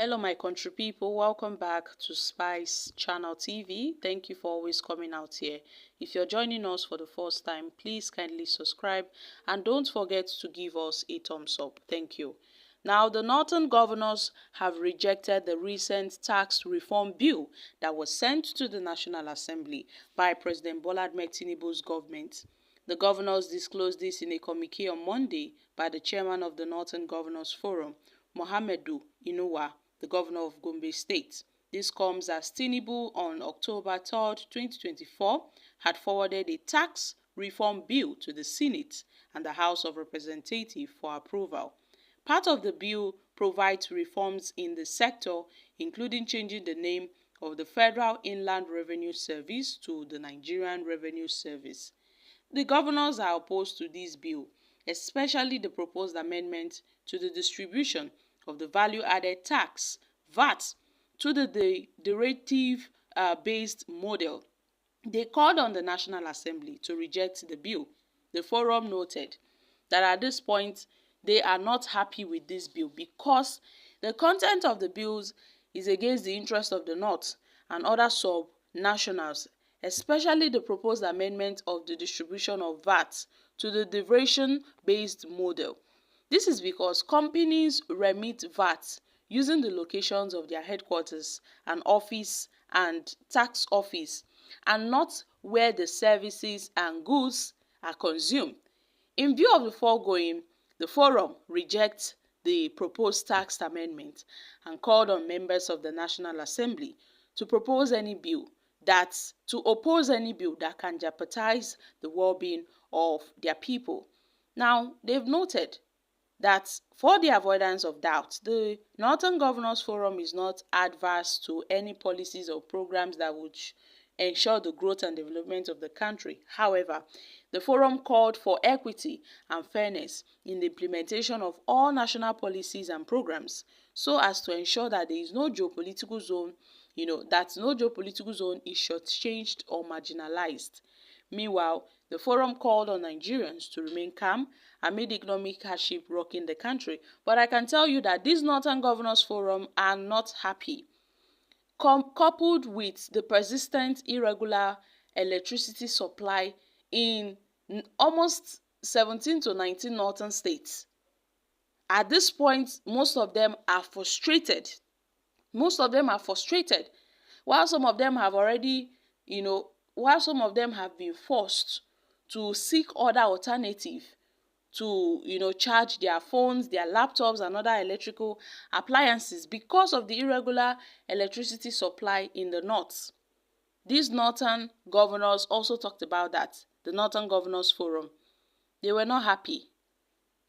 Hello my country people, welcome back to Spice Channel TV. Thank you for always coming out here. If you're joining us for the first time, please kindly subscribe and don't forget to give us a thumbs up. Thank you. Now, the Northern governors have rejected the recent tax reform bill that was sent to the National Assembly by President Bola Ahmed Tinubu's government. The governors disclosed this in a communique on Monday by the chairman of the Northern Governors Forum, Mohamedou Inuwa, the governor of Gombe State. This comes as Tinubu on October 3rd, 2024, had forwarded a tax reform bill to the Senate and the House of Representatives for approval. Part of the bill provides reforms in the sector, including changing the name of the Federal Inland Revenue Service to the Nigerian Revenue Service. The governors are opposed to this bill, especially the proposed amendment to the distribution of the value-added tax, VAT, to the derivative-based model. They called on the National Assembly to reject the bill. The forum noted that at this point, they are not happy with this bill because the content of the bills is against the interest of the North and other sub-nationals, especially the proposed amendment of the distribution of VAT to the derivation-based model. This is because companies remit VAT using the locations of their headquarters and office and tax office, and not where the services and goods are consumed. In view of the foregoing, the forum rejects the proposed tax amendment and called on members of the National Assembly to oppose any bill that can jeopardize the well-being of their people. Now, they've noted that for the avoidance of doubt, the Northern Governors Forum is not adverse to any policies or programs that would ensure the growth and development of the country. However, the forum called for equity and fairness in the implementation of all national policies and programs so as to ensure that there is no geopolitical zone, that no geopolitical zone is shortchanged or marginalized. Meanwhile, the forum called on Nigerians to remain calm amid economic hardship rocking the country. But I can tell you that these Northern Governors Forum are not happy. Coupled with the persistent irregular electricity supply in almost 17 to 19 northern states. At this point, most of them are frustrated. While some of them have already, while some of them have been forced to seek other alternatives to, charge their phones, their laptops, and other electrical appliances because of the irregular electricity supply in the north. These northern governors also talked about that, the Northern Governors Forum. They were not happy.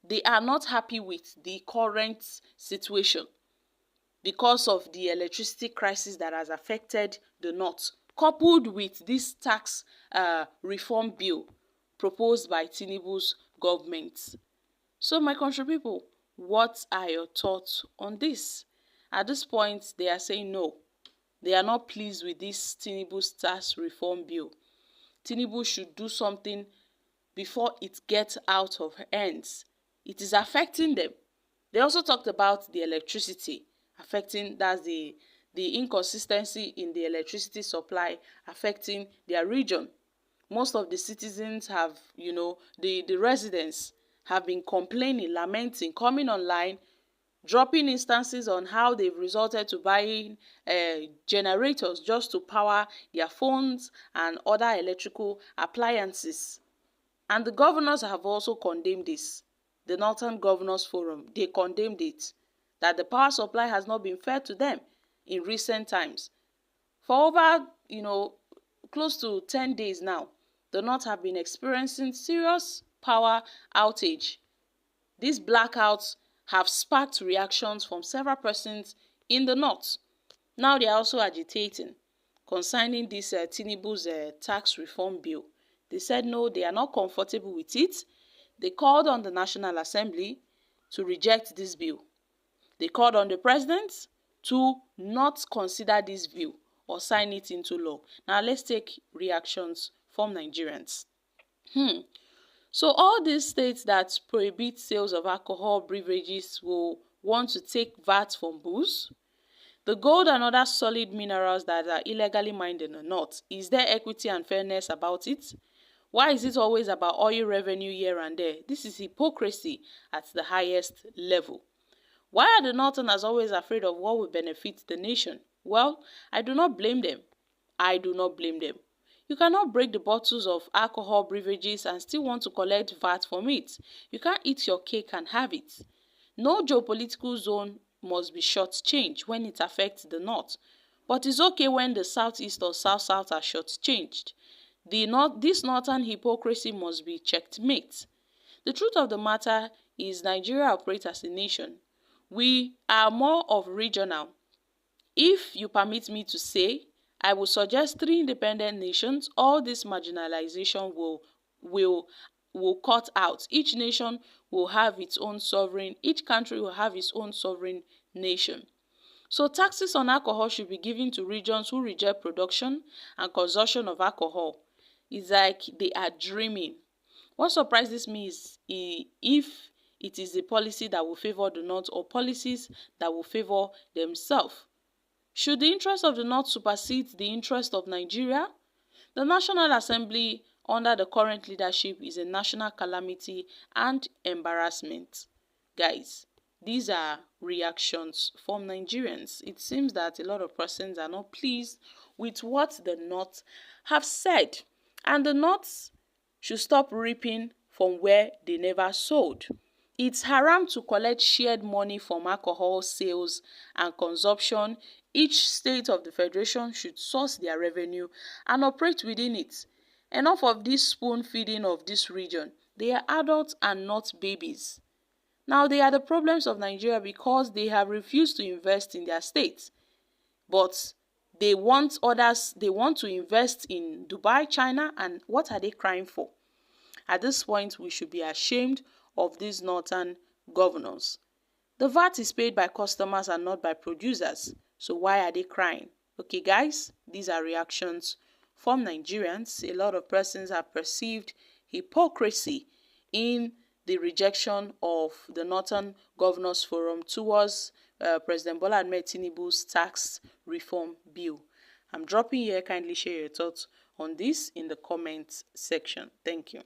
They are not happy with the current situation because of the electricity crisis that has affected the north, coupled with this tax reform bill proposed by Tinubu's government. So my country people, what are your thoughts on this? At this point, they are saying no. They are not pleased with this Tinubu's tax reform bill. Tinubu should do something before it gets out of hands. It is affecting them. They also talked about the electricity affecting, that's the inconsistency in the electricity supply affecting their region. Most of the citizens have, the residents have been complaining, lamenting, coming online, dropping instances on how they've resorted to buying generators just to power their phones and other electrical appliances. And the governors have also condemned this. The Northern Governors Forum, they condemned it, that the power supply has not been fair to them in recent times. For over, close to 10 days now, the North have been experiencing serious power outage. These blackouts have sparked reactions from several persons in the North. Now they are also agitating concerning this Tinubu's tax reform bill. They said no, they are not comfortable with it. They called on the National Assembly to reject this bill. They called on the president to not consider this bill or sign it into law. Now let's take reactions from Nigerians. So all these states that prohibit sales of alcohol beverages will want to take VAT from booze. The gold and other solid minerals that are illegally mined in the north, is there equity and fairness about it? Why is it always about oil revenue here and there? This is hypocrisy at the highest level. Why are the Northerners always afraid of what will benefit the nation? Well, I do not blame them. I do not blame them. You cannot break the bottles of alcohol beverages and still want to collect VAT from it. You can't eat your cake and have it. No geopolitical zone must be shortchanged when it affects the North. But it's okay when the Southeast or South-South are shortchanged. This northern hypocrisy must be checkmate. The truth of the matter is Nigeria operates as a nation. We are more of regional. If you permit me to say, I will suggest 3 independent nations. All this marginalization will cut out. Each nation will have its own sovereign. Each country will have its own sovereign nation. So taxes on alcohol should be given to regions who reject production and consumption of alcohol. It's like they are dreaming. What surprises me is if it is a policy that will favor the North or policies that will favor themselves. Should the interest of the North supersede the interest of Nigeria? The National Assembly under the current leadership is a national calamity and embarrassment. Guys, these are reactions from Nigerians. It seems that a lot of persons are not pleased with what the North have said, and the North should stop reaping from where they never sowed. It's haram to collect shared money from alcohol sales and consumption. Each state of the federation should source their revenue and operate within it. Enough of this spoon feeding of this region. They are adults and not babies. Now they are the problems of Nigeria because they have refused to invest in their state. But they want to invest in Dubai, China, and what are they crying for? At this point, we should be ashamed of these northern governors. The VAT is paid by customers and not by producers. So why are they crying? Okay, guys, these are reactions from Nigerians. A lot of persons have perceived hypocrisy in the rejection of the Northern Governors Forum towards President Bola Ahmed Tinubu's tax reform bill. I'm dropping here. Kindly share your thoughts on this in the comments section. Thank you.